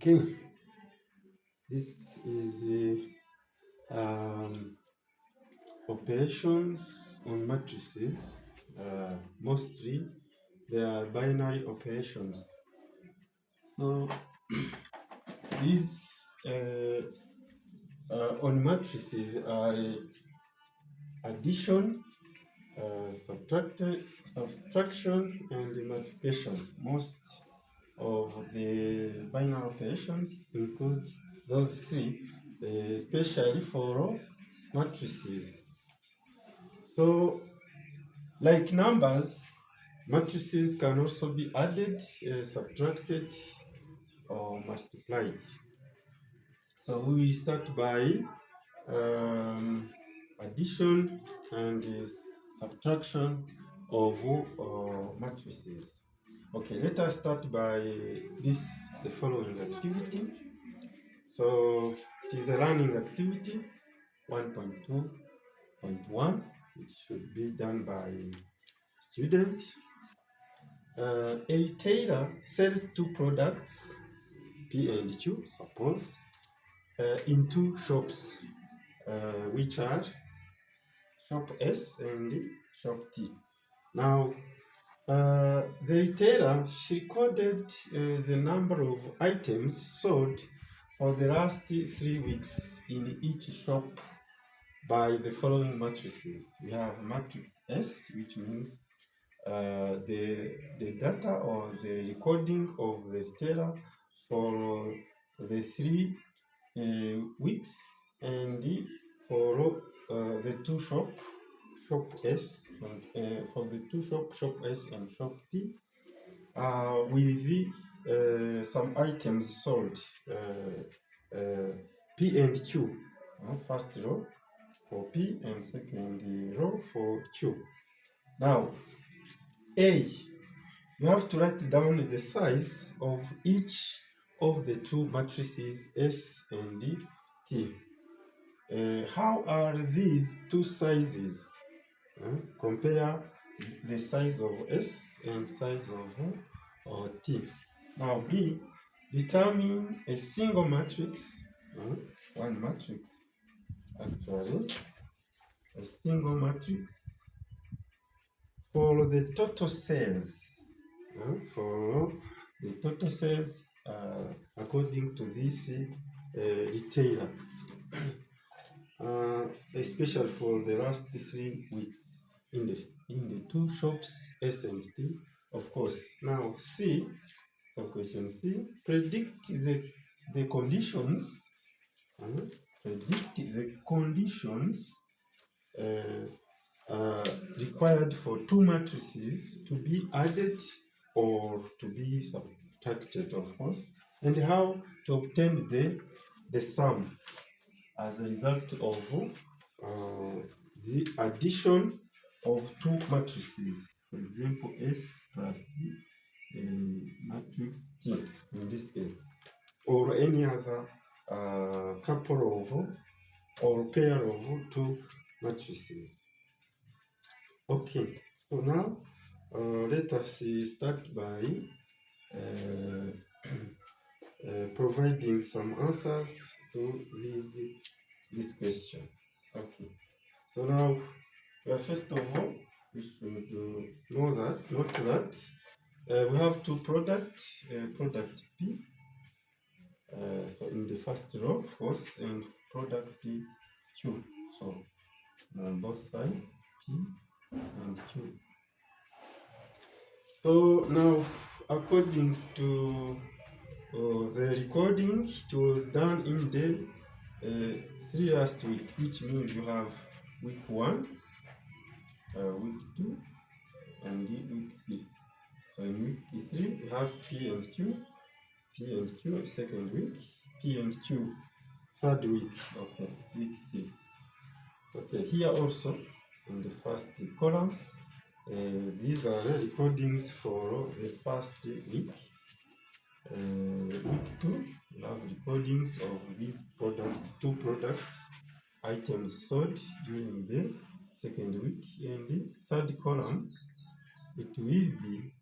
Okay, this is the operations on matrices. Mostly they are binary operations. So these on matrices are addition, subtraction, and multiplication. Most of the binary operations include those three, especially for matrices. So, like numbers, matrices can also be added, subtracted, or multiplied. So we will start by addition and subtraction of matrices. Okay, let us start by the following activity. So it is a learning activity 1.2.1, which should be done by students. A retailer sells two products, P and Q, suppose, in two shops, which are shop S and shop T. Now, the retailer, she recorded the number of items sold for the last 3 weeks in each shop by the following matrices. We have matrix S, which means the data or the recording of the retailer for the 3 weeks, and for the two shop S, and for the two shop S and shop T, with some items sold, P and Q, first row for P and second row for Q. Now, A, you have to write down the size of each of the two matrices S and T. How are these two sizes? Compare the size of S and size of T. Now B, determine a single matrix, one matrix actually, a single matrix for the total sales, for the total sales according to this retailer, especially for the last 3 weeks in the two shops S and T, of course. Now C, some question C, predict the conditions, required for two matrices to be added or to be subtracted, of course, and how to obtain the sum as a result of the addition of two matrices. For example, S plus matrix T in this case, or any other couple of or pair of two matrices. Okay, so now let us start by providing some answers to this question. Okay, so now first of all, we should note that we have two products, product P, so in the first row, of course, and product Q. So on both sides, P and Q. So now, according to the recording, it was done in the 3 last week, which means you have week 1, week 2, and week 3. So in week 3, we have P and Q, second week, P and Q, third week, okay, week 3. Okay, here also, in the first column, these are the recordings for the first week. Week 2, we have recordings of these products, two products, items sold during the second week. And the third column, it will be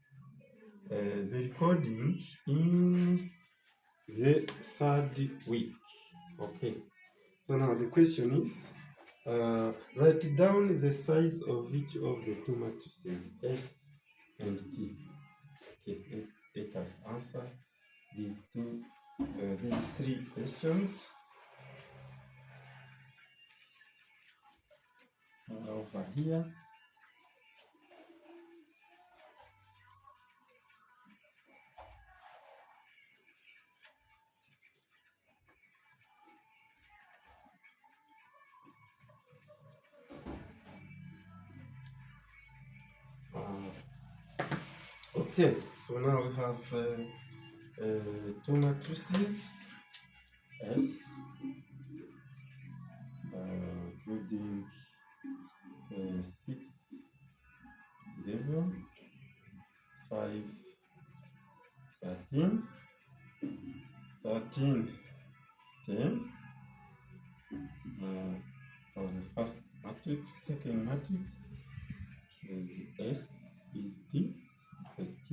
the recording in the third week. Okay, so now the question is, write down the size of each of the two matrices S and T. Okay, let us answer these three questions over here. Okay, so now we have two matrices S, including 6, 11, 5, 13, 13, 10. For the first matrix, second matrix is S is T, okay, T,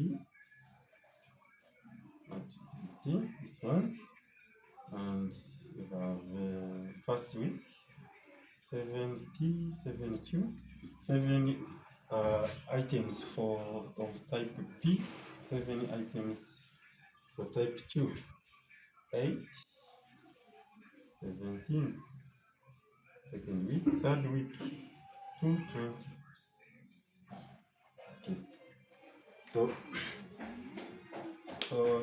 matrix T, this one, and we have first week, 7T, 7Q, 7 items of type P, 7 items for type Q, 8, 17, second week, third week, 220. Okay. So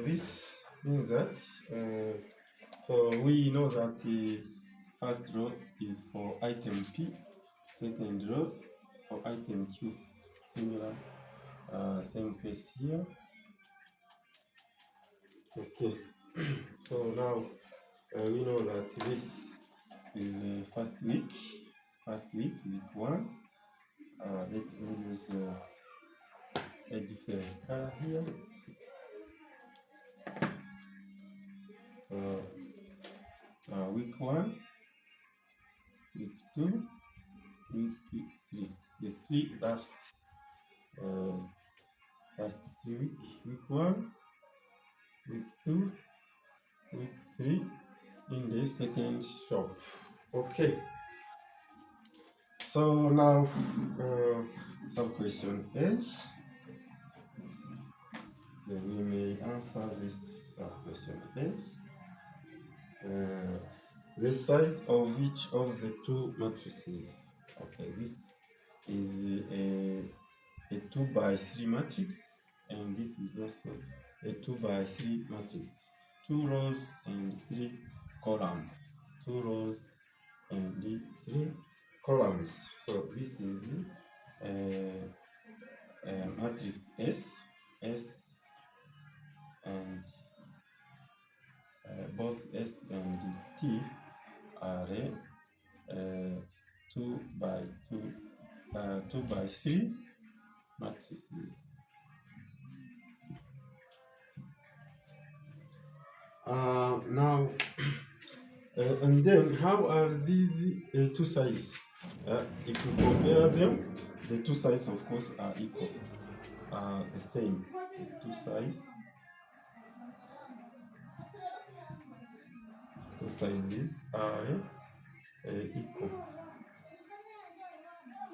this means that so we know that the first row is for item P, second row for item Q. Similar, same case here. Okay. So now we know that this is the first week, week 1. Let me use a different color here. So week 1, week 2, week 3. The three last 3 weeks. Week 1, week 2, week 3 in the second shop. Okay. So now some question A. Then we may answer this question A. The size of each of the two matrices. Okay, this is a 2 by 3 matrix, and this is also a 2 by 3 matrix. 2 rows and 3 columns. 2 rows and 3 columns. So this is matrix S, and both S and T are 2 by 2, 2 by 3 matrices. Now, and then how are these two sides? If you compare them, the two sides, of course, are equal, the same. The two sizes are equal.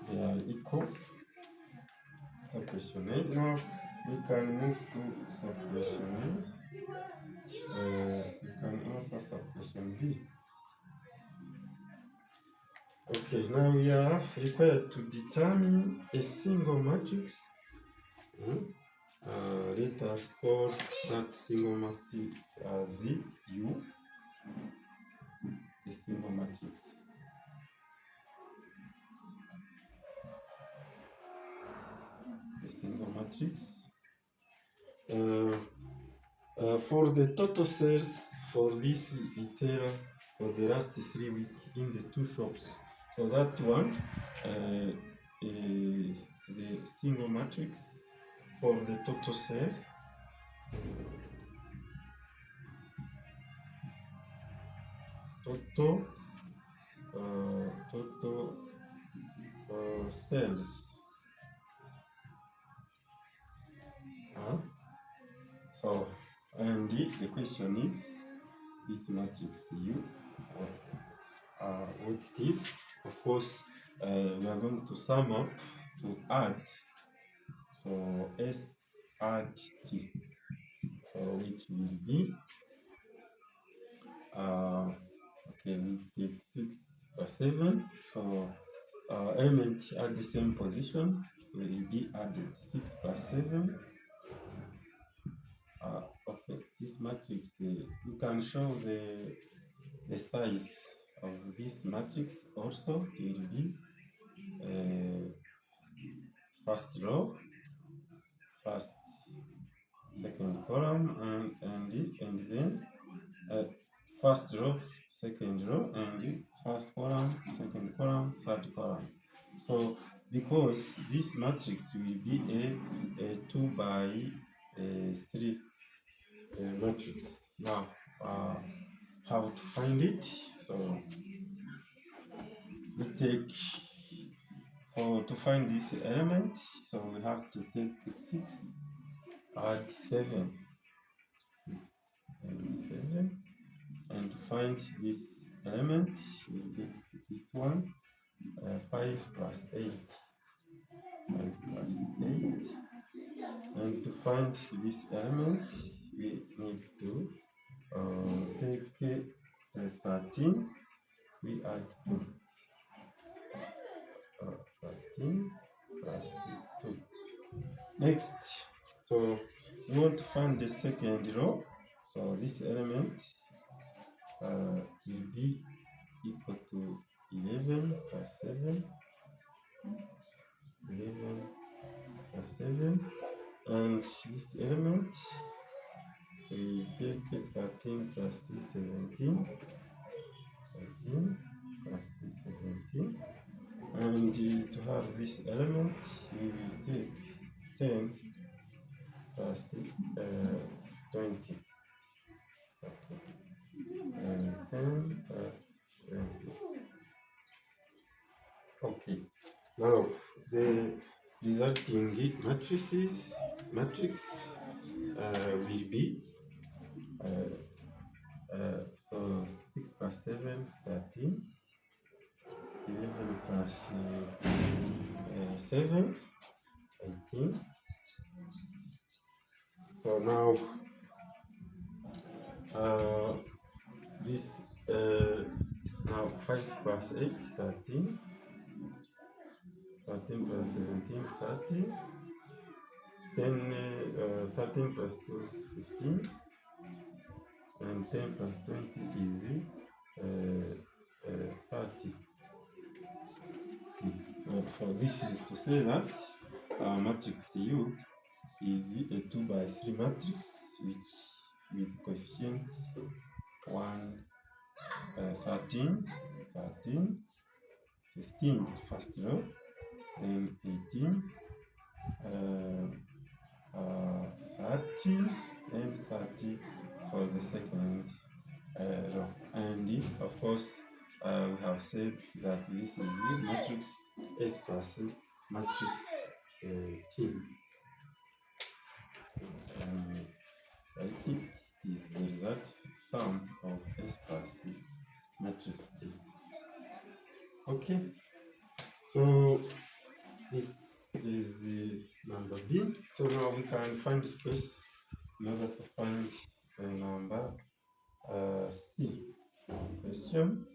They are equal. Subquestion A. Now we can move to subquestion A. We can answer subquestion B. Okay, now we are required to determine a single matrix. Let us call that single matrix as U, a single matrix. A single matrix. For the total sales for this retailer for the last 3 weeks in the two shops. So that one, the single matrix for the total sales. Total sales. So, and the question is, this matrix U, what it is. Of course, we are going to sum up to add. So S add T, so which will be okay, we take 6 plus 7. So element at the same position will be added 6 plus 7. Okay, this matrix, you can show the size of this matrix also. It will be first row, first, second column, and then first row, second row, and first column, second column, third column. So because this matrix will be a 2 by 3 matrix. Now, how to find it? So we take, to find this element, so we have to take 6, add 7, 6 and 7, and to find this element, we take this one, 5 plus 8, 5 plus 8, and to find this element, we need to take 13, we add 2, 13 plus 2. Next, so we want to find the second row, so this element will be equal to 11 plus 7, 11 plus 7, and this element we take 13 plus 3, 17, 13 plus 3, 17, and to have this element we will take 10 plus 20, okay. And 10 plus 20. Okay, now the resulting matrix will be so 6 plus 7, 13, 11 plus 7, 18. So now this now 5 plus 8, 13, 13 plus 17, 30, 10, 13 plus 2 is 15, and 10 plus 20 is 30. So this is to say that matrix U is a 2 by 3 matrix which with coefficient 1, 13, 13, 15 first row, then 18, 30, and 30 for the second row. And of course, we have said that this is the matrix S plus matrix T. Write it is the result sum of S plus matrix T. Okay, so this is number B. So now we can find the space in order to find number C. Question.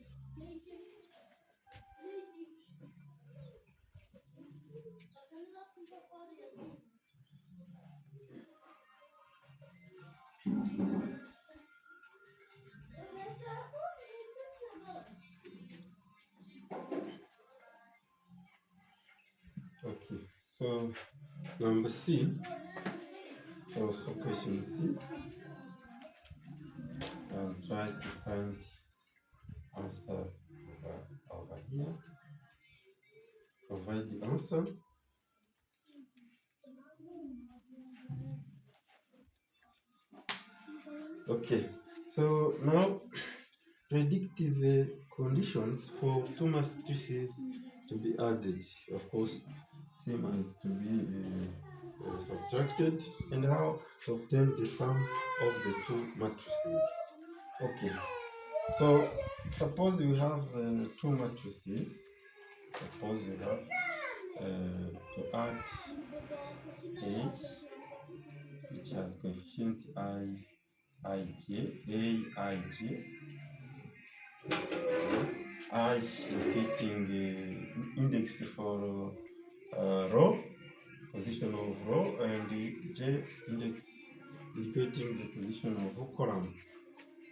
Okay, so number C. So question C. And try to find answer over here. Provide the answer. Okay, so now predict the conditions for two matrices to be added. Of course, same as to be subtracted, and how to obtain the sum of the two matrices. Okay, so suppose we have two matrices. Suppose we have to add A, which has coefficient Aij, I indicating the index for row, position of row, and J index indicating the position of column.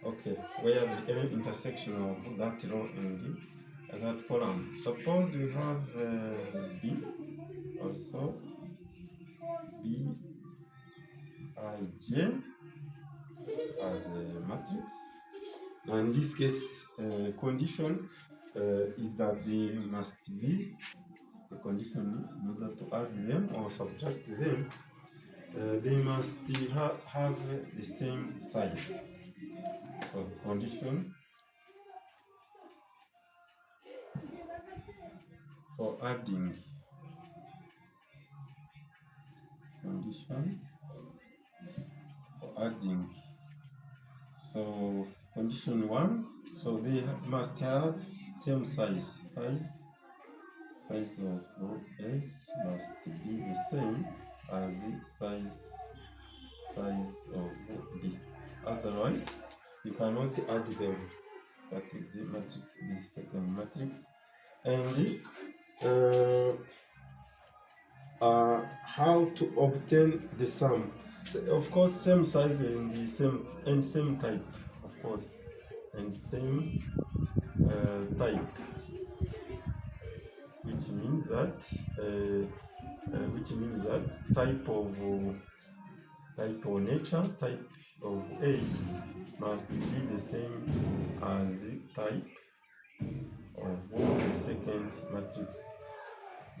Okay, where the intersection of that row and that column. Suppose we have B also, B I J as a matrix. Now in this case, condition is that they must be the condition in order to add them or subtract them. They must have the same size. So condition for adding, condition for adding. So condition one, so they must have same size. Size of row A must be the same as the size of row B. Otherwise, you cannot add them. That is the matrix B, second matrix. And how to obtain the sum? So of course, same size and the same type, of course, and same type, which means that type of nature, type of A must be the same as the type of the second matrix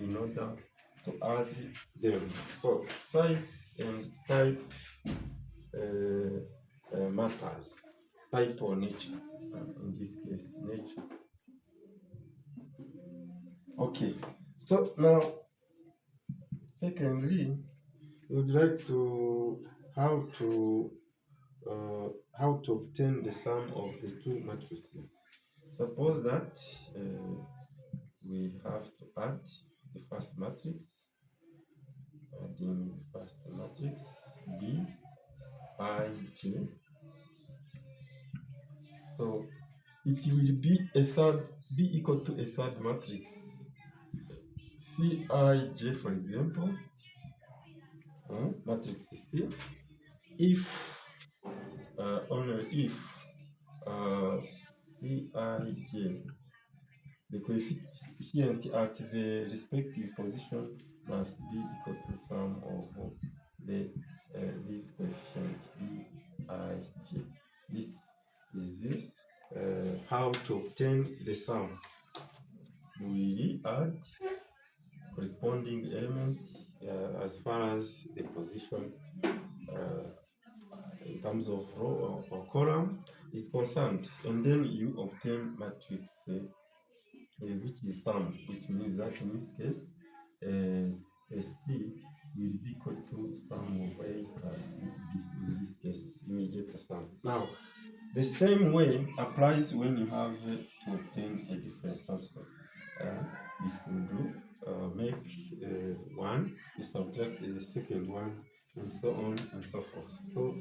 in order to add them. So size and type matters. Type or nature, in this case, nature. Okay, so now, secondly, we would like to how to obtain the sum of the two matrices. Suppose that we have to add the first matrix, adding the first matrix B I J. So it will be equal to a third matrix Cij, for example, matrix C, if only if Cij, the coefficient at the respective position must be equal to sum of the this coefficient Bij. This is how to obtain the sum. We add corresponding element as far as the position in terms of row or column is concerned, and then you obtain matrix which is sum, which means that in this case C will be equal to sum of A plus B. In this case, you will get the sum. Now, the same way applies when you have to obtain a difference also. If you do make one, you subtract the second one, and so on and so forth. So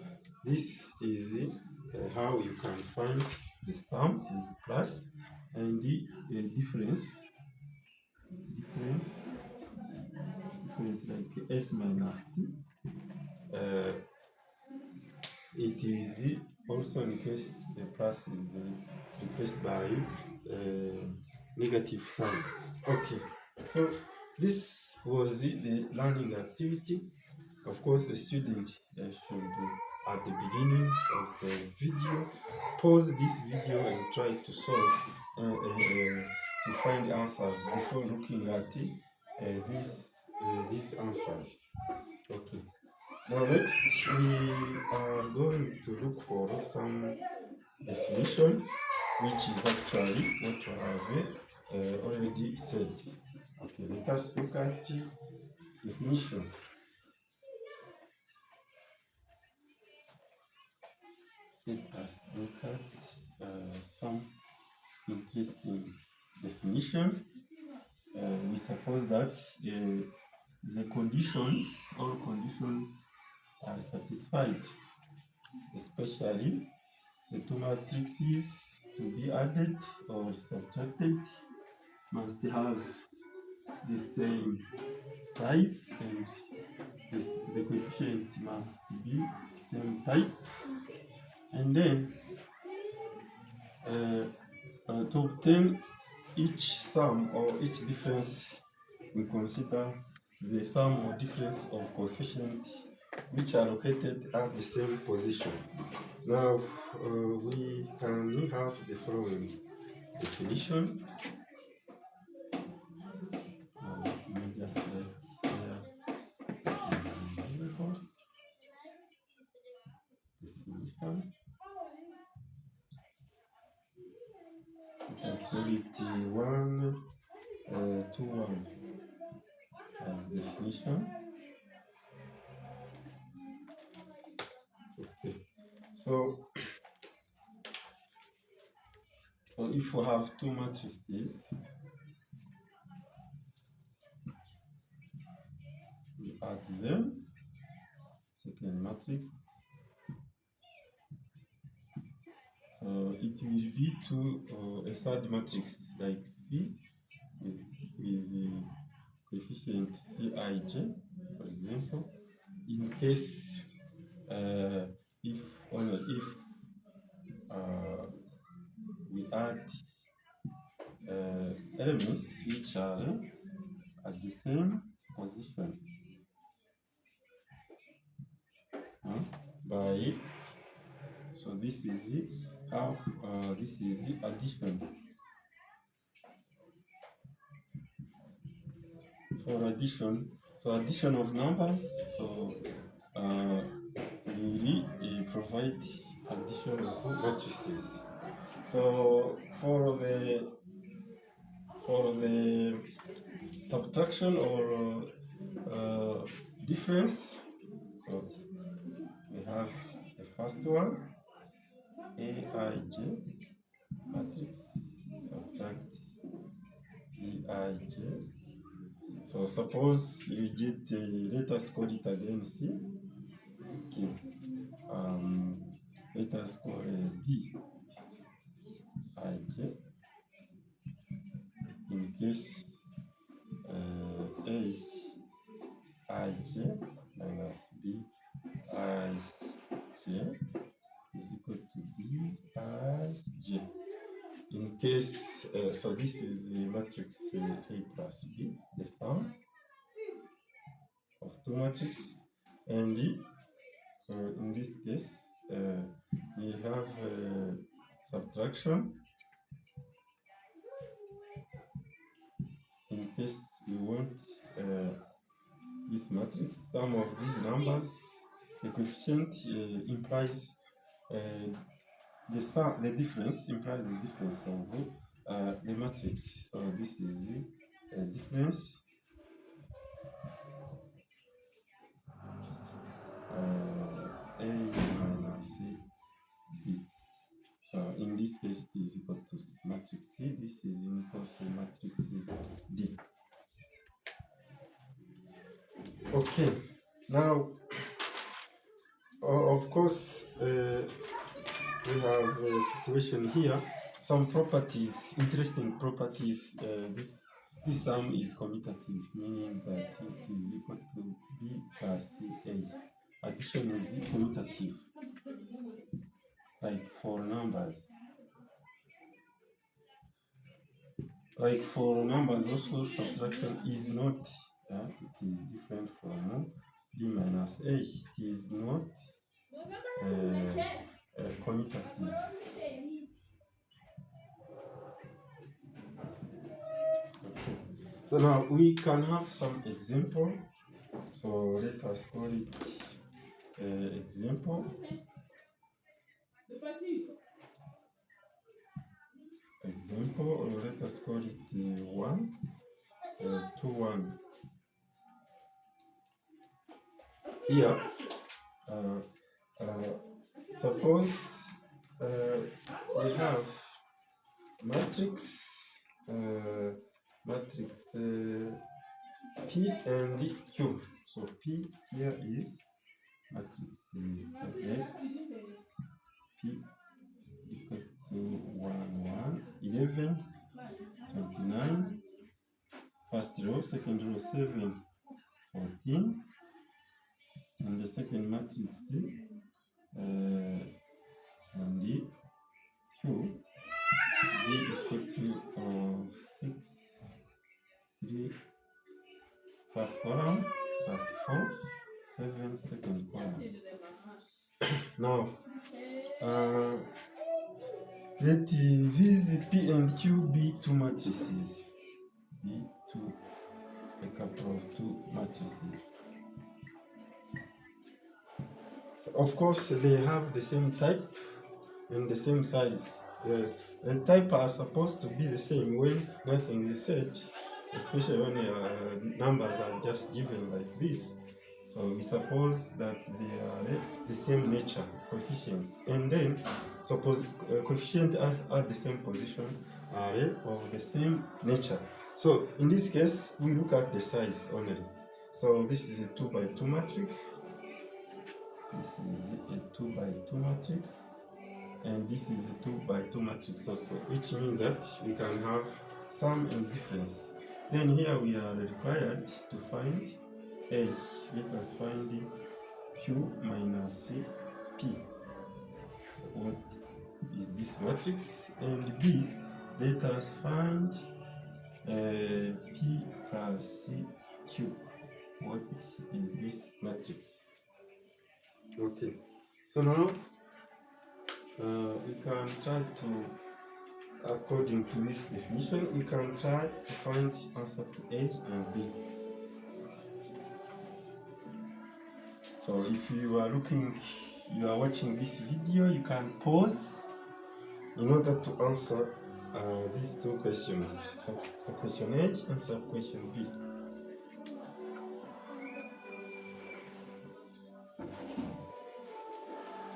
this is how you can find the sum with plus and the difference like S minus T. It is also in case the plus is replaced by negative sign. Okay, so this was the learning activity. Of course, the student should at the beginning of the video pause this video and try to solve to find answers before looking at these answers. Okay. Now next we are going to look for some definition, which is actually what we have already said. Okay, let us look at definition. let us look at some interesting definition. We suppose that the conditions, all conditions are satisfied, especially the two matrices to be added or subtracted must have the same size and the coefficient must be same type, and then to obtain each sum or each difference, we consider the sum or difference of coefficients which are located at the same position. Now we can have the following definition. Let me just write here. It is visible definition. Let us call it 1 to 1 as definition. Okay. So if we have two matrices, we add them. Second matrix. So it will be to a third matrix like C with the coefficient Cij, for example. In case if we add elements which are at the same position by, so this is the addition. For addition, so addition of numbers, so we provide addition of matrices. So for the subtraction or difference, so we have the first one, Aij matrix subtract Bij. So suppose we get, let us call it again C. Okay. Let us call D Ij. In case A Ij minus B Ij is equal to D Ij. In case, so this is the matrix A plus B, the sum of two matrices, and so in this case we have subtraction. In case we want this matrix, sum of these numbers, the coefficient implies the difference implies the difference of the matrix. So this is the difference A minus B. So in this case it is equal to matrix C. This is equal to matrix D. Okay. Now, of course, we have a situation here. Some properties, interesting properties. This sum is commutative, meaning that it is equal to B plus A. Addition is commutative, like for numbers. Like for numbers also, subtraction is not, it is different from B minus A. It is not commutative. Okay. So now we can have some example. So let us call it example. Example, or let us call it 1 to 1. Here, suppose we have matrix, matrix P and Q. So P here is matrix let P equal to 1, 1, 11, 29. First row, second row 7, 14, and the second matrix and the Q be equal to 6, 3, first column, 34, 7, second column. Now, let these P and Q be two matrices. Be two, a couple of two matrices. So of course, they have the same type and the same size. The type are supposed to be the same when nothing is said, especially when numbers are just given like this. So we suppose that they are the same nature, coefficients, and then suppose coefficient are the same position, are of the same nature. So in this case, we look at the size only. So this is a 2 by 2 matrix. This is a 2 by 2 matrix, and this is a 2 by 2 matrix also, which means that we can have sum and difference. Then here we are required to find A. Let us find Q minus P. So what is this matrix? And B, let us find P plus Q. What is this matrix? Okay, so now we can try to, according to this definition, we can try to find answer to A and B. So if you are watching this video, you can pause in order to answer these two questions. So question A and sub question B.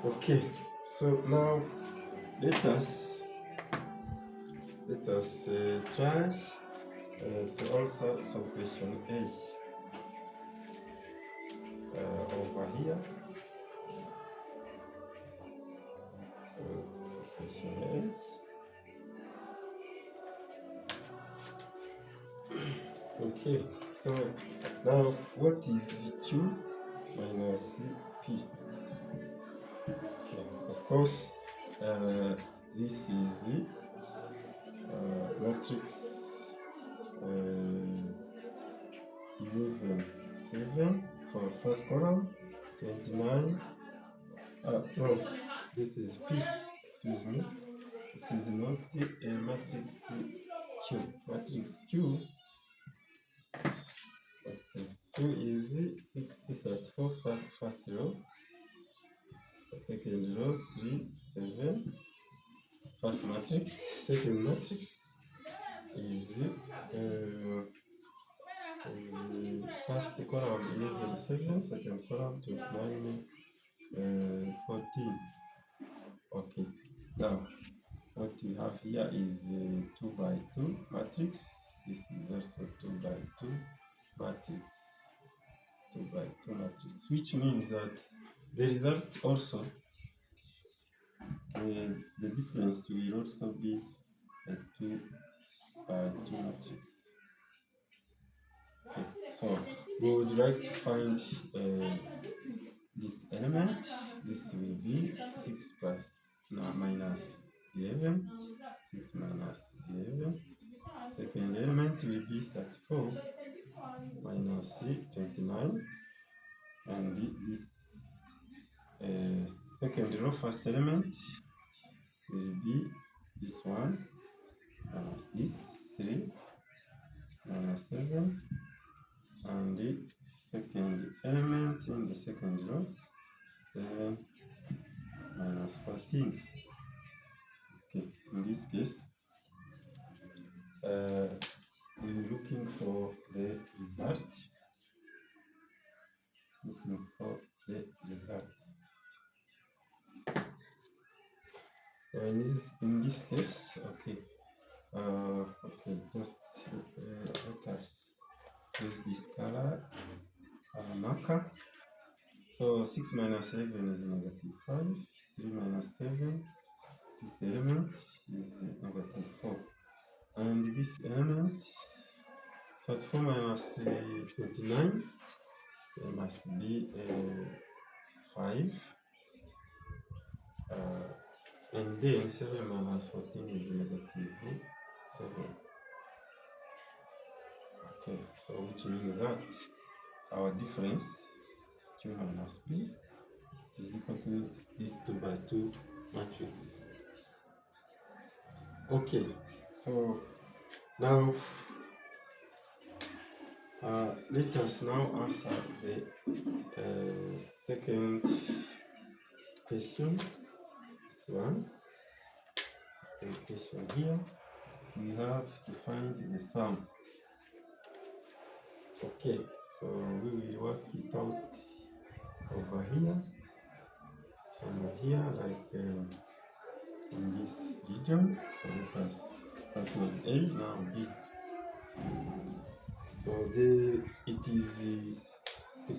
Okay, so now let us try to answer some question A over here. So question A. Okay, so now what is Q minus P? Okay, of course, this is the matrix 11, 7 for first column, 29. No, this is P, excuse me. This is not a matrix Q. Matrix Q is 64 first row, second row 3, 7. First matrix, second matrix is first column 11, 7, second column 29, 14. Okay, now what we have here is 2 by 2 matrix. This is also 2 by 2 matrix. 2 by 2 matrix, which means that the result also, the difference will also be a 2 by 2 matrix. Okay, so we would like to find this element. This will be 6 plus minus 11. 6 minus 11. Second element will be 34 minus 29. And this second row first element will be this one minus this 3 minus 7. And the second element in the second row 7 minus 14. Okay, in this case, we're looking for the result. Looking for the result. In this case, okay, just let us use this color marker. So 6 minus 11 is negative 5, 3 minus 7, this element is negative 4, and this element 34 minus 29 must be 5, and then 7 minus 14 is negative 7. Okay, so which means that our difference Q minus P is equal to this 2 by 2 matrix. Okay, so now let us now answer the second question. This one, second question here. We have to find the sum. Okay, so we will work it out over here, somewhere here, like in this region. So let us, that was A, now B. So the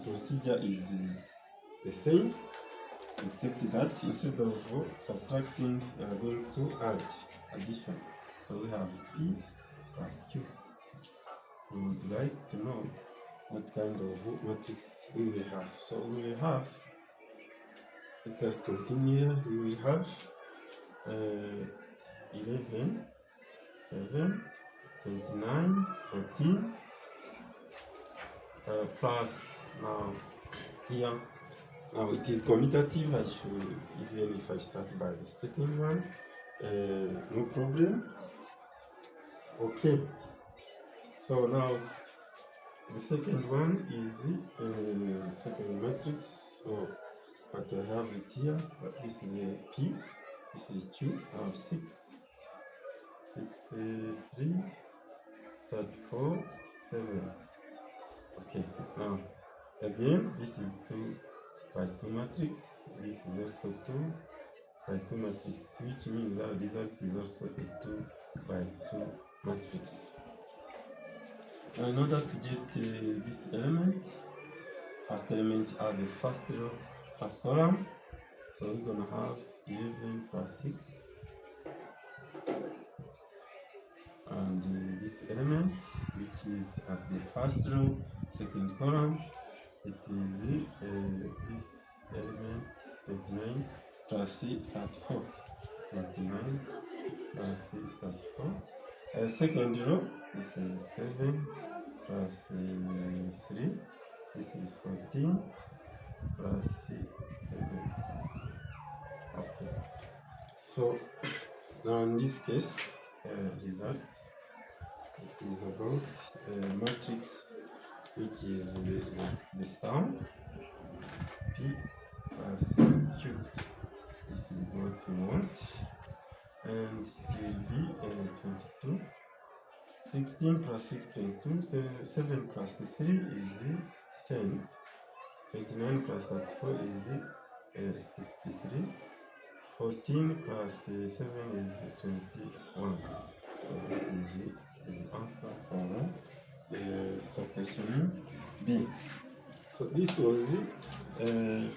procedure is the same, except that instead of subtracting, we are going to add addition. So we have P plus Q. We would like to know what kind of matrix we will have. So we will have, let us continue, we will have 11, 7, 29, 14, plus now here. Now it is commutative. I should, even if I start by the second one, no problem. Okay, so now the second one is the second matrix. So, but I have it here. But this is a P, this is Q. I have 6, 3, 34, 7. Okay, now again, this is 2 by 2 matrix. This is also 2 by 2 matrix, which means our result is also a 2 by 2 matrix. Now, in order to get this element, first element are the first row, first column. So we're gonna have 11 plus 6, and this element, which is at the first row, second column, it is this element 29 plus 34. 29 plus 34. Second row, this is 7 plus 3. This is 14 plus 7. Okay. So now in this case, result, it is about a matrix which is the sum P plus Q. This is what we want, and it will be 22. 16 plus 6, 22. 7 plus 3 is 10. 29 plus 34 is 63. 14 plus 7 is 21. So this is the answer for subquestion B. So this was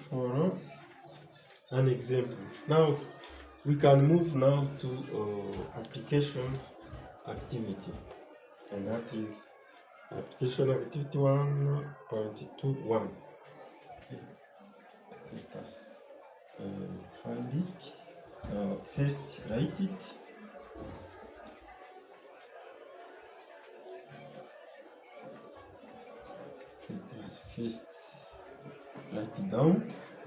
for an example. Now we can move now to application activity, and that is application activity 1.21. Let us find it. First write it. Let us first write down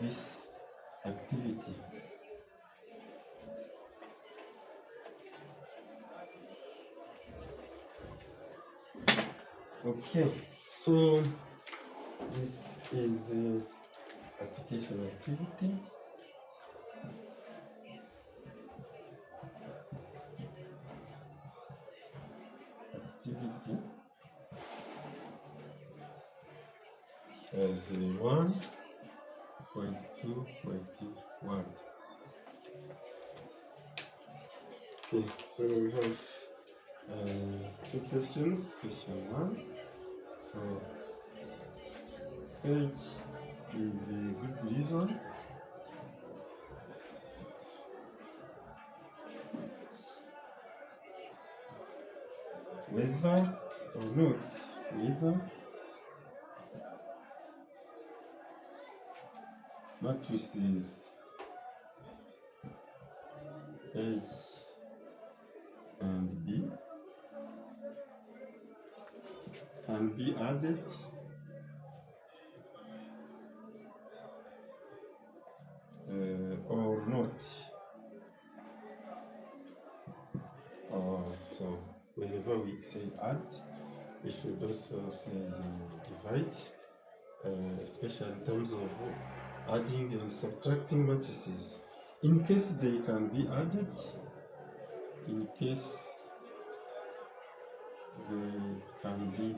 this activity. Okay, so this is application activity. Activity as 1.2.1. Okay, so we have two questions. Question one. So say with the good reason whether or not whether matrices A and B can be added or not. So whenever we say add, we should also say divide, especially in terms of adding and subtracting matrices. In case they can be added, in case they can be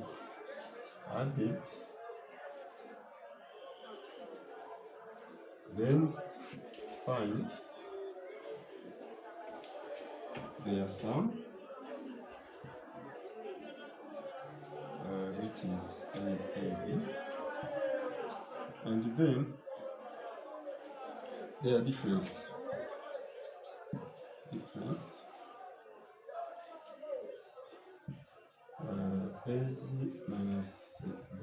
added, then find their sum, which is AB, and then their difference. A minus B.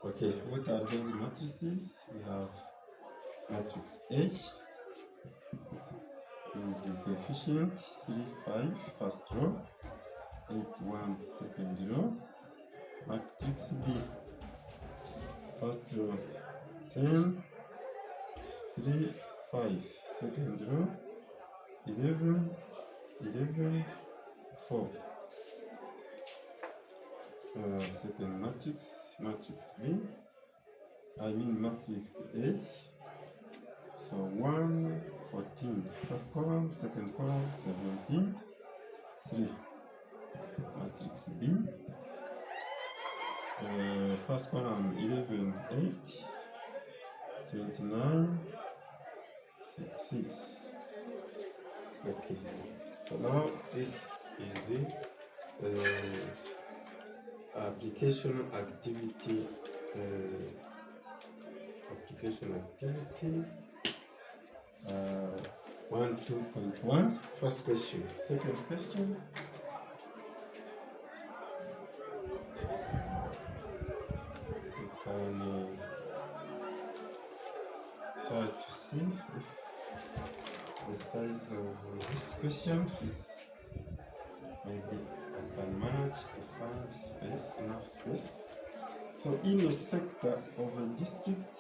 Okay, what are those matrices? We have matrix A with the coefficient 3, 5, first row, 8, 1, second row. Matrix B, first row, 10, 3, 5, second row, 11, 11, 4. Second matrix, matrix B, matrix A. So 1, 14, first column, second column, 17, 3. Matrix B, first column, 11, 8, 29, 6. Okay, so now this is the application activity. 1.2.1. First question. Second question. You can try to see if the size of this question is, maybe I can manage to find enough space. So in a sector of a district,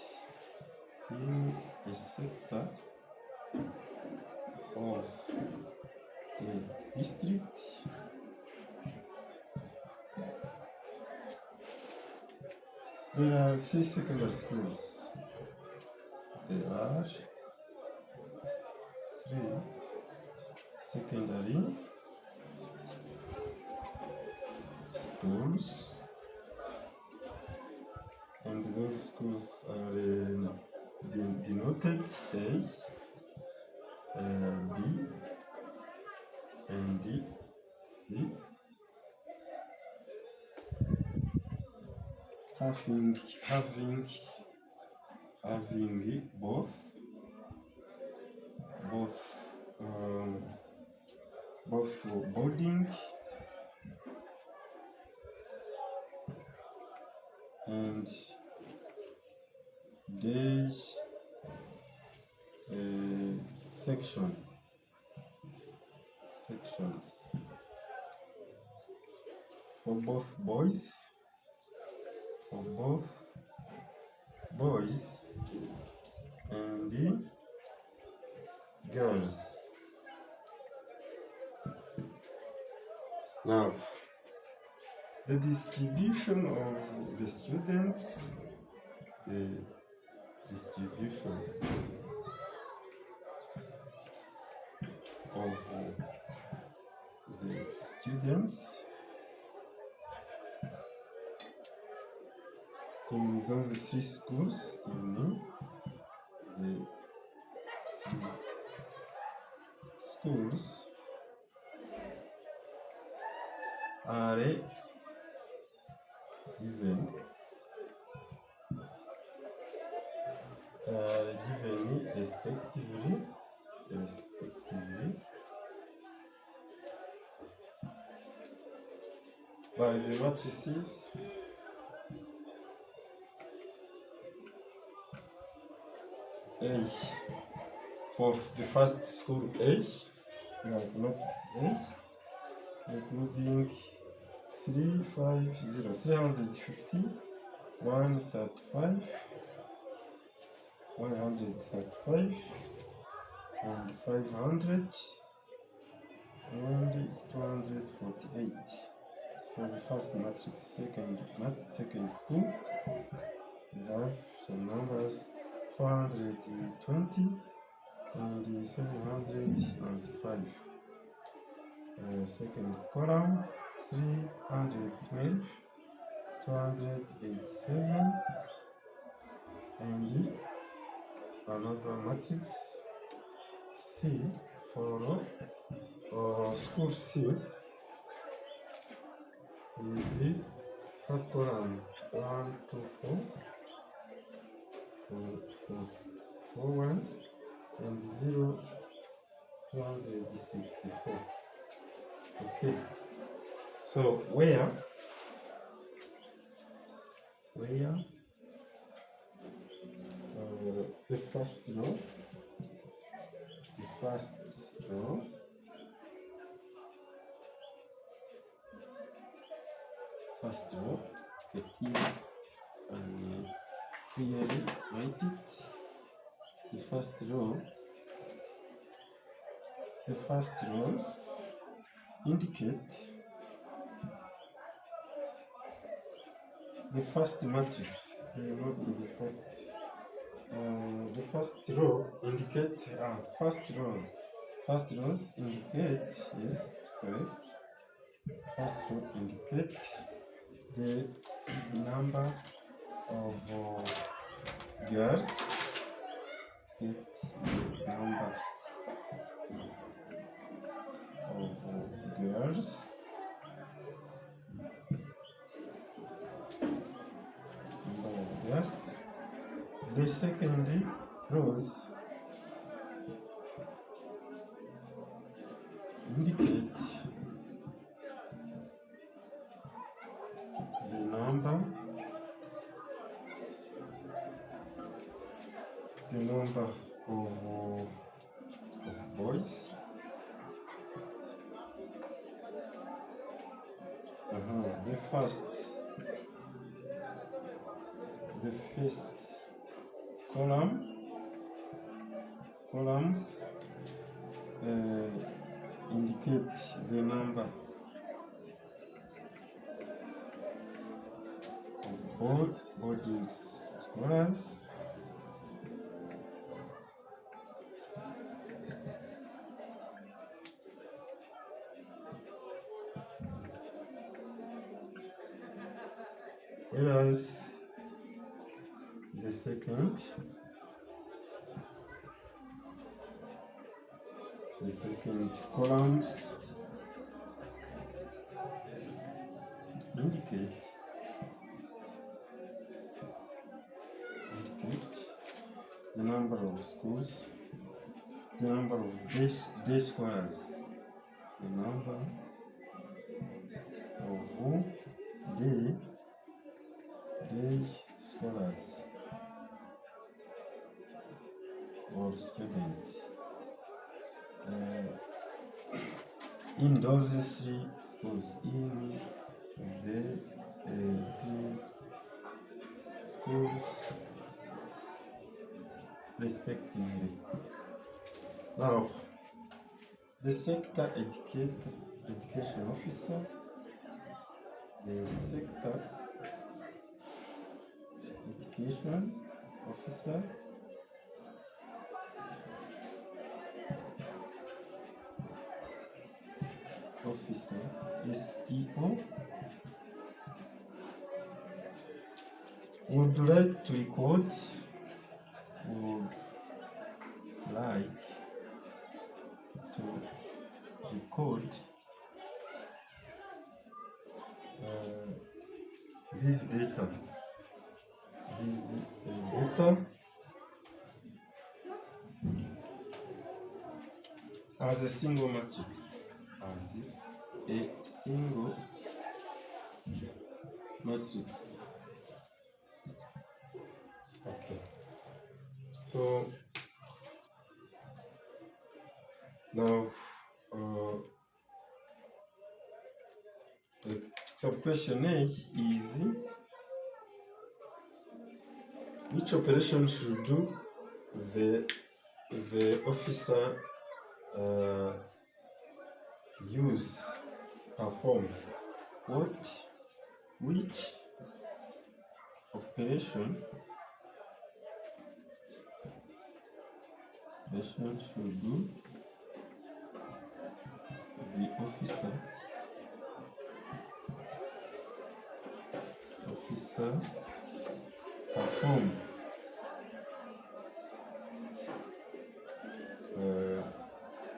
there are 3 secondary schools. There are 3 secondary schools, and those schools are denoted A, B, and C, having both boarding and day sections for both boys and girls. Now, the distribution of the students, in those 3 schools, in the 3 schools are given respectively by the matrices A. For the first school A, we have matrix A, including 350, 350, 135, 135, and 500, and 248. For the first matrix, second school, we have some numbers 420 and 795. Second column 312, 287, and another matrix C for school C with the first column 124, 41, and 0, 264. Okay, so where the first row, okay, here and clearly write it. The first rows indicate the first matrix. The first row indicate first rows indicate, yes, it's correct. First row indicate the number of girls. Get the number of girls. The second rows indicate the number of boys. The first columns indicate the number of boarding scholars. Whereas the second columns indicate the number of schools, the number of day scholars, the number of day scholars or students in those three schools, in the three schools respectively. Now, the sector education officer, the sector education officer SEO would like to record to decode this data. As a single matrix. Okay. So now the sub-question A is which operation should do the officer perform? Which operation should do the officer perform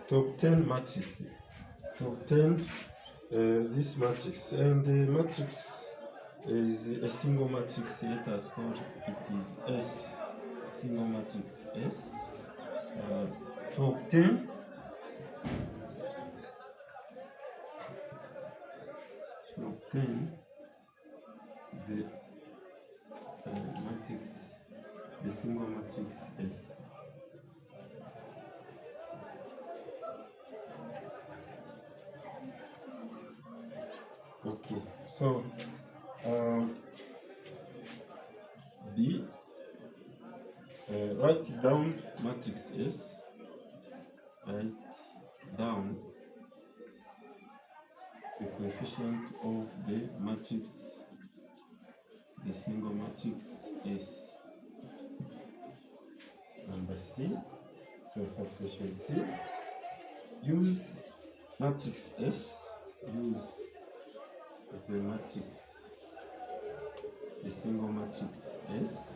to obtain matrix, this matrix, and the matrix is a single matrix. Let us call it is S, single matrix S. To obtain the matrix, the single matrix S. Okay, so B, write down matrix S. Write down the coefficient of the matrix, the single matrix S. Number C, so substitution C, use matrix S, use the matrix, the single matrix S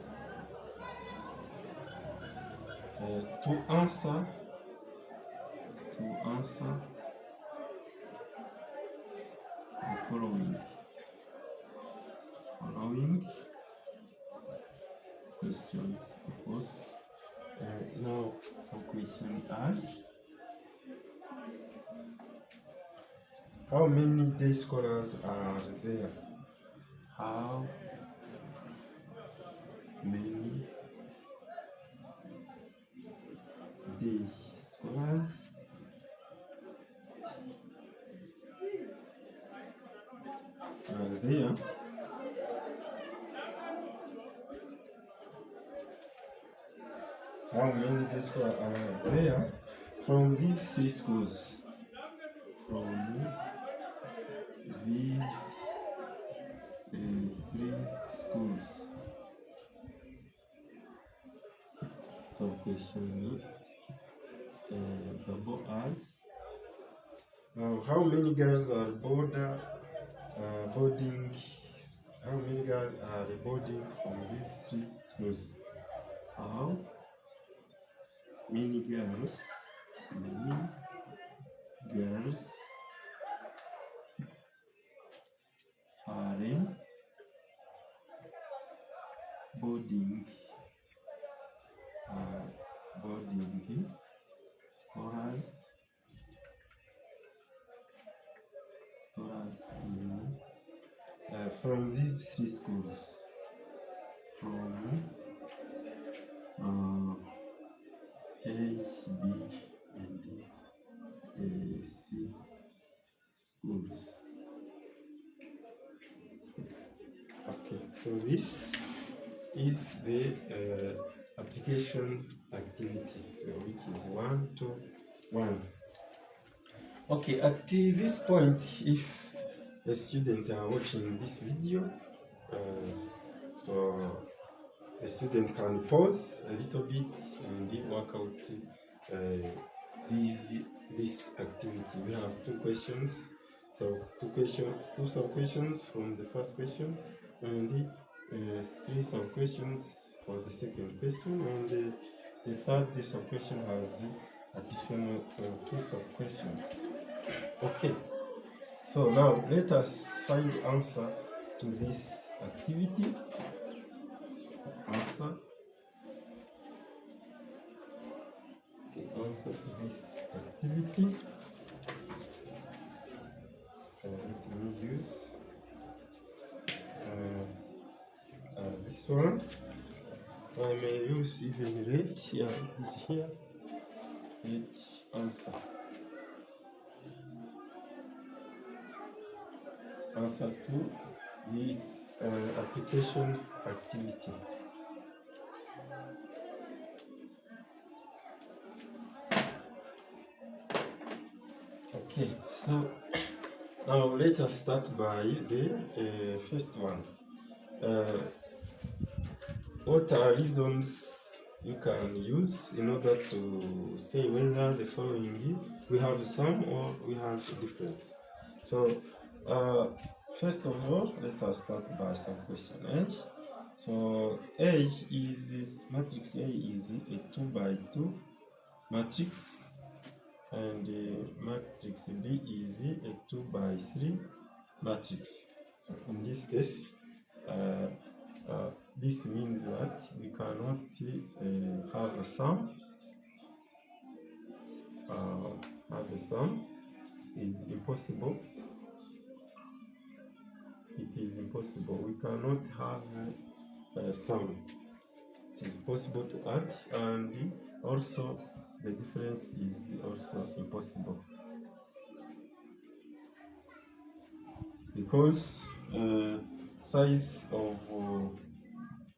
to answer the following questions. Of course, now some question are: how many day scholars are there? How many day scholars are there? How many day scholars are there from these three schools? From these three schools. So question double I. Now, how many girls are boarding? How many girls are boarding from these three schools? How many girls are boarding scholars in from these three schools, from A, B, and C schools. Okay, so this is the application activity, so which is 1, 2, 1. Okay, at this point, if the students are watching this video, so the student can pause a little bit and work out this activity. We have two questions, so two sub-questions from the first question, and three sub-questions for the second question, and the third sub-question has additional two sub-questions. Okay, so now let us find answer to this activity. Answer. Okay, answer to this activity. Let me use this one. I may use even red. Yeah, it's here. Red answer. Answer to this application activity. Okay, so now let us start by the first one. What are reasons you can use in order to say whether the following we have sum or we have difference? So first of all, let us start by some question A. So A is matrix A is a 2 by 2 matrix, and matrix B is a 2 by 3 matrix. So in this case, this means that we cannot have a sum. Have a sum is impossible. It is impossible. We cannot have a sum. It is possible to add, and also the difference is also impossible, because size of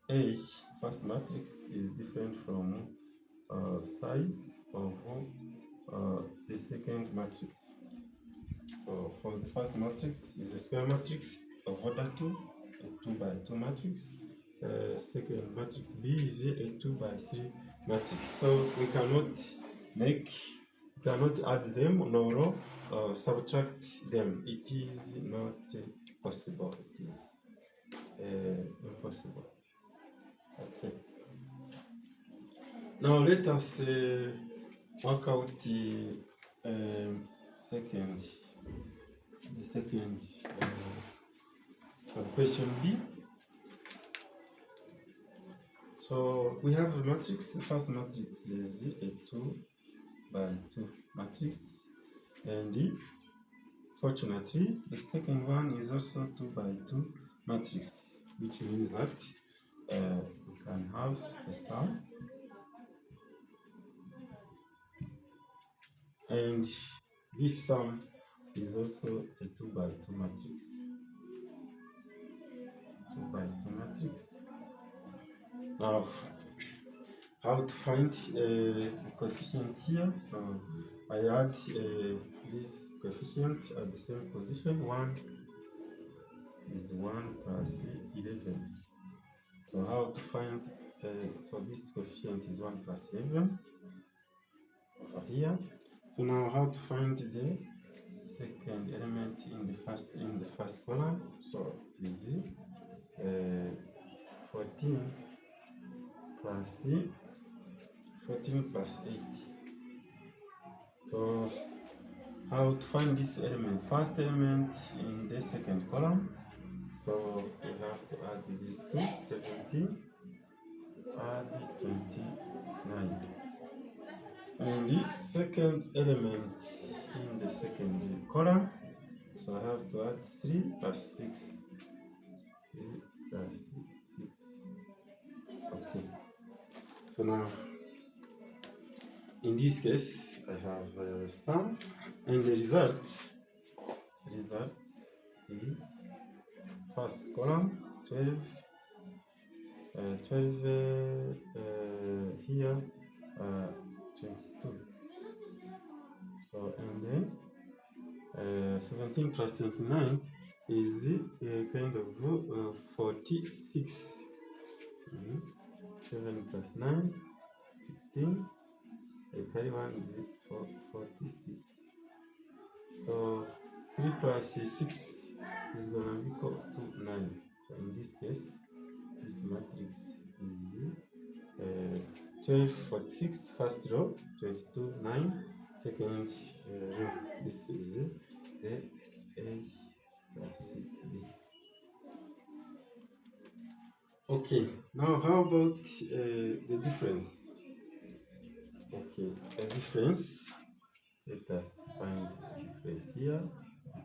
A first matrix is different from size of the second matrix. So for the first matrix is a square matrix of order 2, a 2 by 2 matrix. Second matrix B is a 2 by 3 matrix. So we cannot add them nor subtract them. It is not possible. It is impossible. Okay. Now let us work out the second sub-question B. So we have a matrix. The first matrix is a 2 by 2 matrix, and fortunately the second one is also 2 by 2 matrix, which means that we can have a sum, and this sum is also a 2 by 2 matrix. 2 by 2 matrix. Now, how to find the coefficient here? So I add this coefficient at the same position. 1 is 1 plus 11. So how to find? So this coefficient is 1 plus 11 over here. So now how to find the second element in the first column? So it is 14 plus 8. So how to find this element? First element in the second column. So we have to add these two, 17, add 29. And the second element in the second column. So I have to add 3 plus 6. 3 plus 6. Okay. So now, in this case, I have sum, and the result is first column 12, 12 here, 22. So and then 17 plus 29 is kind of 46. 7 plus 9, 16. Carry 1 is 46. So 3 plus 6 is going to be equal to 9. So in this case, this matrix is 12, 46, first row, 22, 9, second row. This is the A plus B. Okay, now how about the difference? Okay, the difference, let us find the difference here.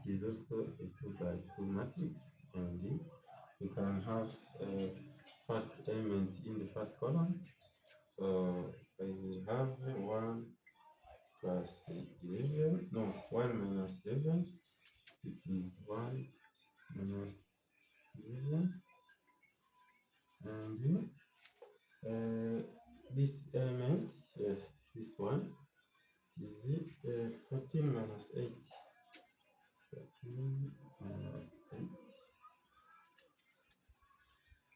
It is also a 2 by 2 matrix, and you can have first element in the first column. So I will have 1 plus 11, no, 1 minus 11, it is 1 minus 11, and this element, yes, this one, is 14 minus 8, 14 minus 8.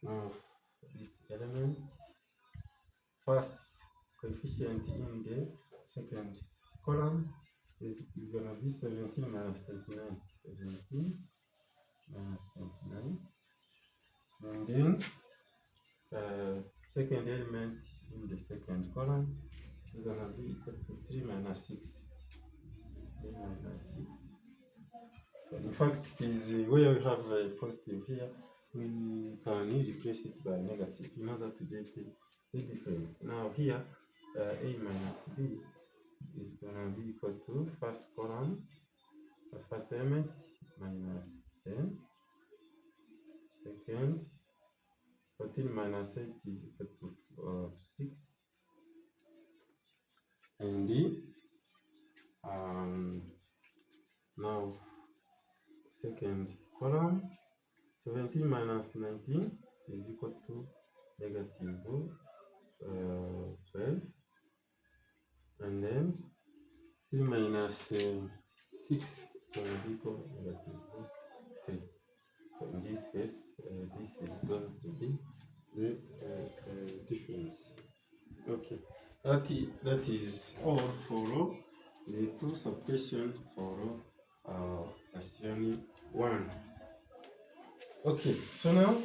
Now, this element, first coefficient in the second column is going to be 17 minus 29, 17 minus 29, and then second element in the second column is going to be equal to 3 minus 6, 3 minus 6. So in fact, it is where we have a positive here, we can replace it by negative in order to get the difference. Now here, A minus B is going to be equal to first column, the first element, minus 10, second, 14 minus 8 is equal to 6, and now second column, 17 minus 19 is equal to negative 12, and then 3 minus 6, so we equal negative 3. So in this case, this is going to be the difference. Okay, that is all for the two subquestion for question 1. Okay, so now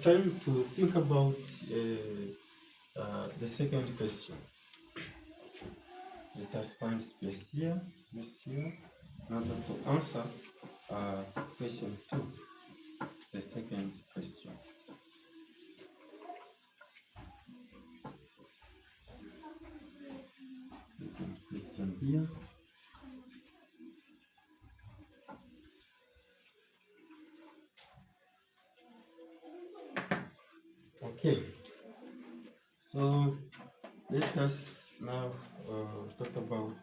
time to think about the second question. Let us find space here in order to answer question 2, the second question. Second question here. Okay, so let us now talk about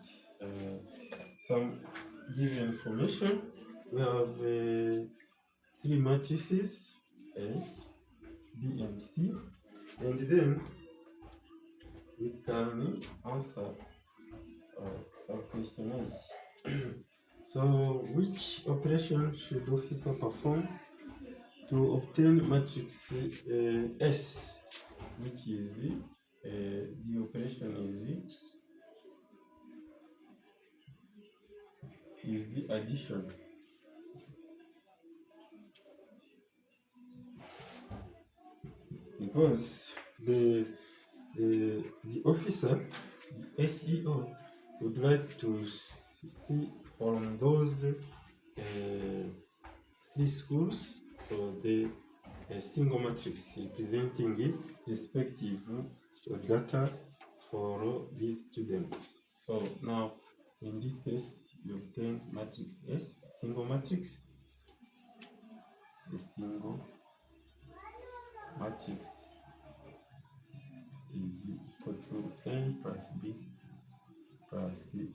some given information. We have 3 matrices, A, B, and C, and then we can answer some question A. So, which operation should officer perform to obtain matrix S, which is the operation is the addition. Because the officer, the SEO, would like to see from those 3 schools, so the single matrix representing it respective of data for these students. So now in this case you obtain matrix S, single matrix. The single matrix is equal to A plus B plus C.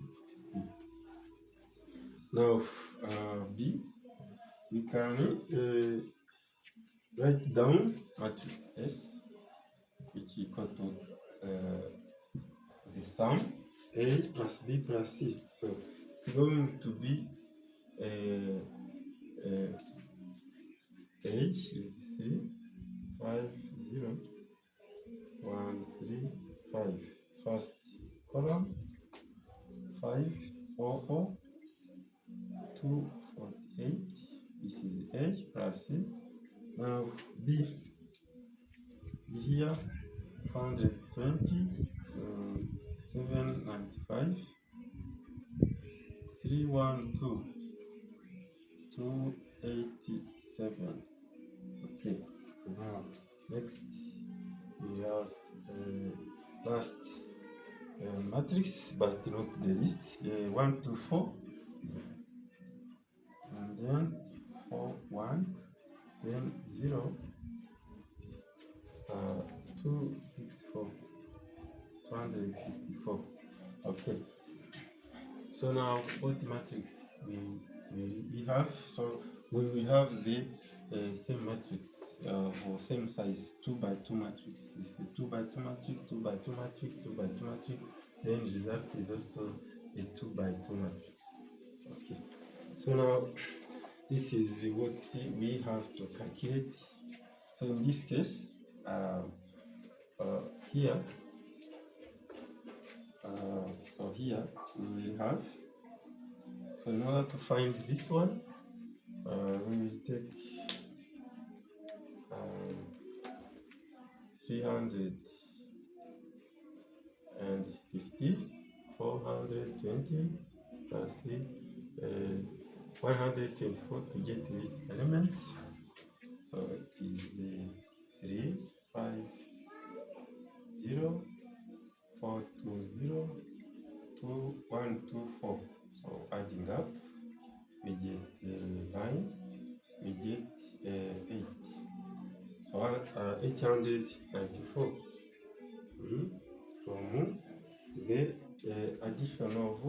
Now B, we can write down matrix S, which is equal to the sum A plus B plus C. So it's going to be age is 3, 5, 0, 1, 3, 5. First column, 5, 4, 4, 2, 48. This is age plus C. Now B here, 112, 20, so 795, 312, 287. Okay, so now next we have last matrix, but not the list. 1 to 4, and then 4 1, then 0 264, 264. Okay, so now what matrix we have? So we will have the same matrix for same size 2 by 2 matrix. This is 2 by 2 matrix, 2 by 2 matrix, 2 by 2 matrix. Then result is also a 2 by 2 matrix. Okay, so now this is what we have to calculate. So in this case, here, so here we will have. So in order to find this one, we will take 350, 420 plus 124 to get this element. So it is 3, 5, 0, 4, 2, 0, 2, 1, 2, 4. So adding up, we get 9, we get 8. So 894 from the addition of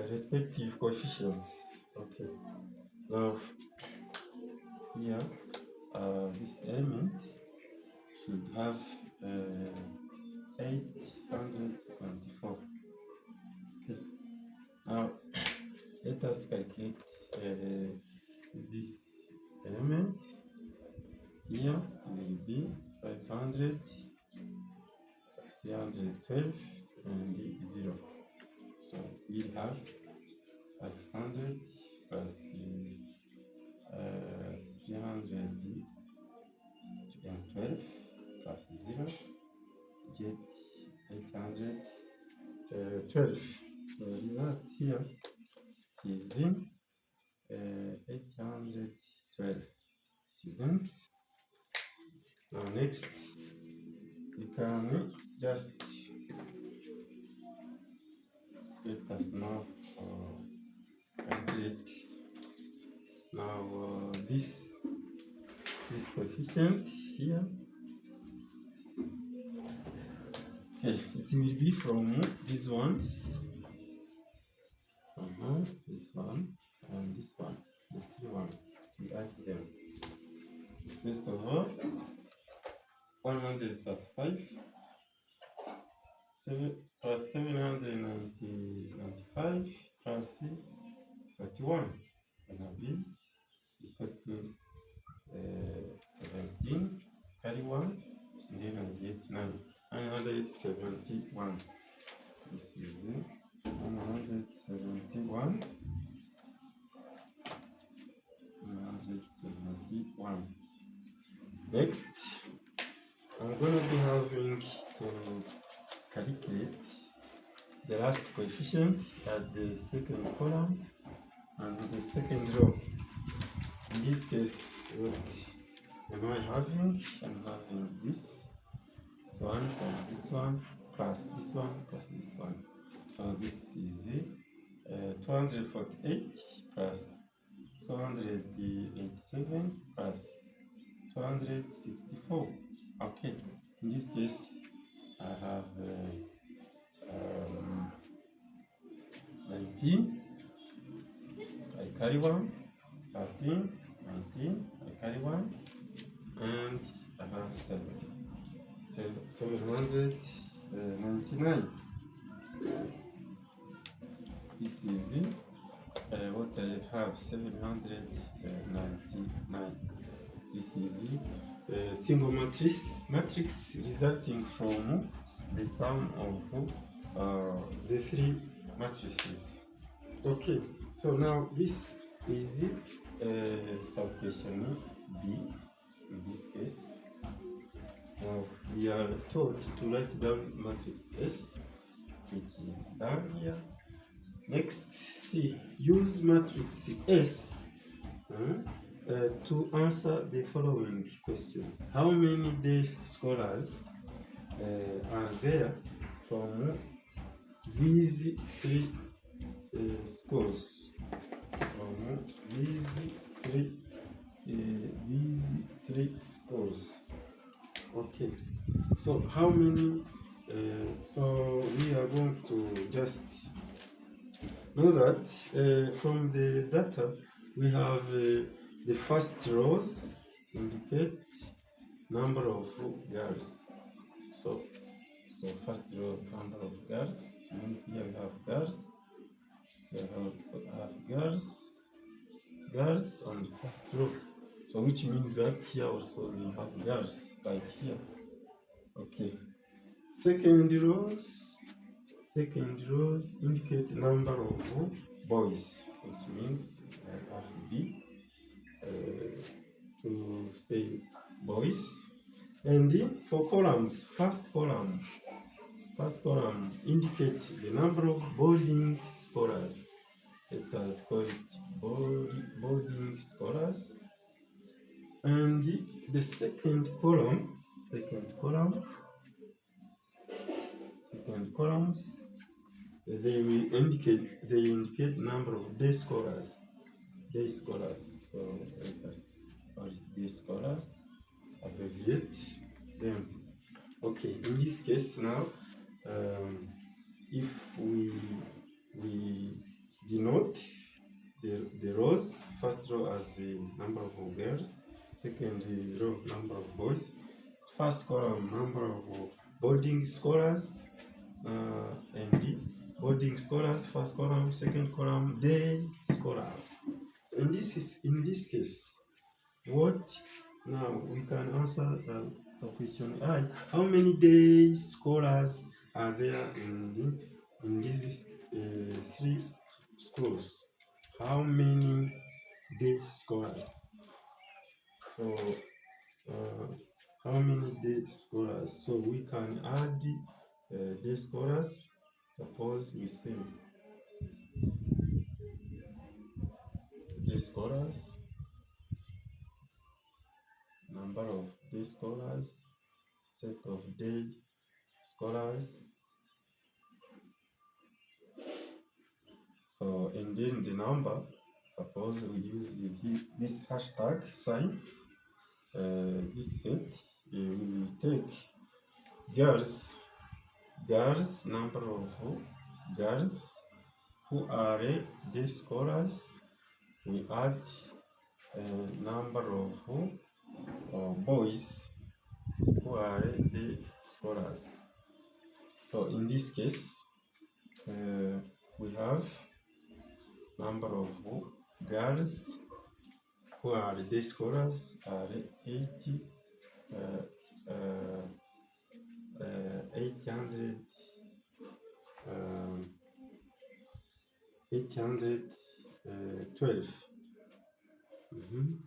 respective coefficients. Okay, now here this element should have 824. Okay, now let us calculate this element. Here will be 500, 312, and 0. So we'll have 500 plus 312 plus 0, get 812. So result here is 812 students. Now next, we can just let us now calculate now this coefficient here. Okay, it will be from these ones, this one and this one, the 3 one. We add them. First of all, 135 plus 795 plus 41 will be equal to 17, carry 1, and then I get 9. 971. This is 171. 171. Next, I'm going to be having to calculate the last coefficient at the second column and the second row. In this case, what am I having? I'm having this one plus this one plus this one plus this one. So this is 248 plus 287 plus 264. Okay, in this case, I have 19, I carry 1, 13, 19, I carry 1, and I have 7. So 799. This is what I have, 799. This is single matrix resulting from the sum of the 3 matrices. Okay, so now this is sub-question B in this case. Now we are taught to write down matrix S, which is done here. Next, C. Use matrix S to answer the following questions. How many day scholars are there from these three schools? From these three schools. Okay. So how many? So we are going to just know that from the data we have the first rows indicate number of girls. So first row number of girls means here we have girls. We also have girls on the first row. So which means that here also we have girls like here. Okay. Second rows indicate number of boys, which means I have B to say boys. And for columns, first column indicate the number of boarding scholars. Let us call it boarding scholars. And the second columns, they indicate number of day scholars. So let us call it day scholars, abbreviate them. Okay, in this case now, if we denote the rows, first row as the number of girls, second row number of boys, first column number of boarding scholars, and boarding scholars, first column, second column, day scholars. So in this case, what now we can answer the question I. How many day scholars are there in these three schools? How many day scholars? So how many day scholars? So we can add day scholars. Suppose we say day scholars, number of day scholars, set of day scholars. So and then the number, suppose we use this hashtag sign, this set, we will take girls, number of girls who are day scholars. We add number of boys who are day scholars. So in this case, we have number of girls who are day scholars are 800 812.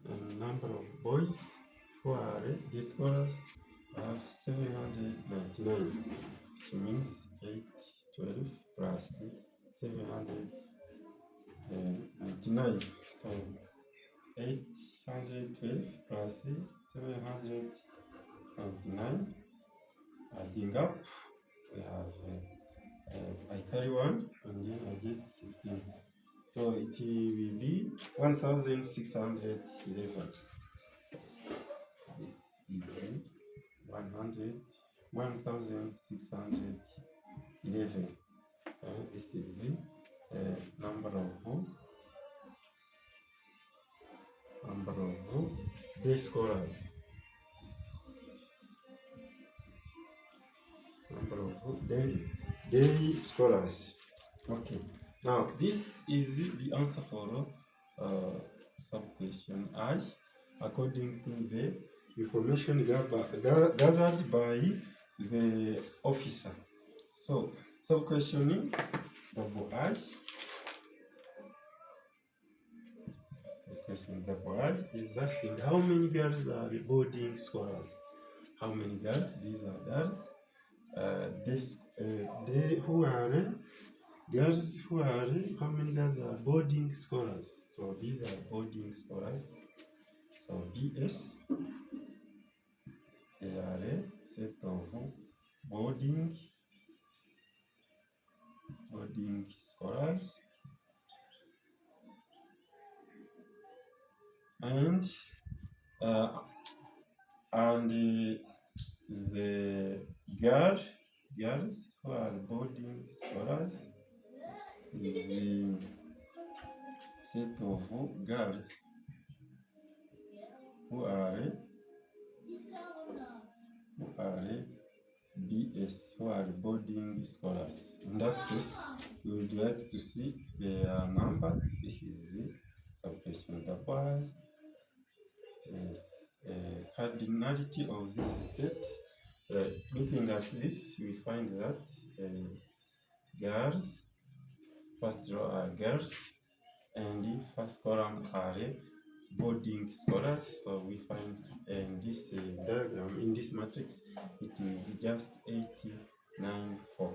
And number of boys who are day scholars have 799. Which means 812 plus 799. So 812 plus 799, adding up, we have I carry 1 and then I get 16. So it will be 1611. This is 1611. This is the number of day scholars. Number of day scholars. Okay. Now this is the answer for sub-question I, according to the information gathered by the officer. So sub-questioning double I. Sub-question double I is asking how many girls are boarding scholars. How many girls? These are girls. They who are girls who are, how many girls are boarding scholars? So these are boarding scholars. So BS, they are a set of boarding scholars, and uh, the girls who are boarding scholars is the set of girls who are BS, who are boarding scholars. In that case, we would like to see their number. This is the subtraction double. Yes, cardinality of this set. Looking at this, we find that girls, first row are girls, and the first column are boarding scholars. So we find in this diagram, in this matrix, it is just 894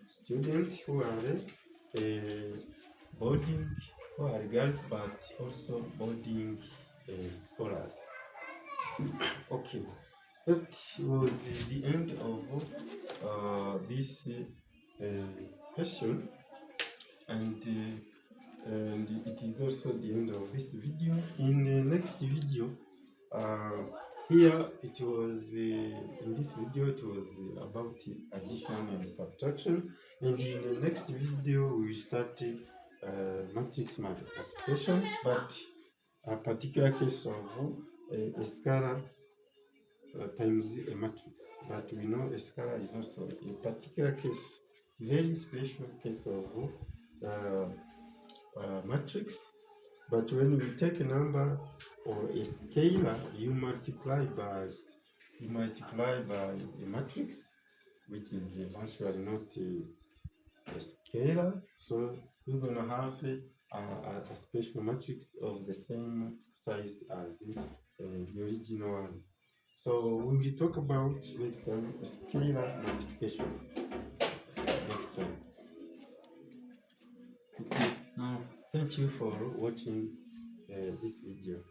students who are boarding, who are girls, but also boarding scholars. Okay, that was the end of this question, and it is also the end of this video. In the next video, here it was in this video it was about addition and subtraction, and in the next video we will start matrix multiplication, but a particular case of a scalar times a matrix. But we know a scalar is also a particular case, very special case of matrix. But when we take a number or a scalar, you multiply by a matrix, which is eventually not a scalar. So we're going to have a special matrix of the same size as the original one. So we will talk about next time scalar multiplication next time. Okay. Now, thank you for watching this video.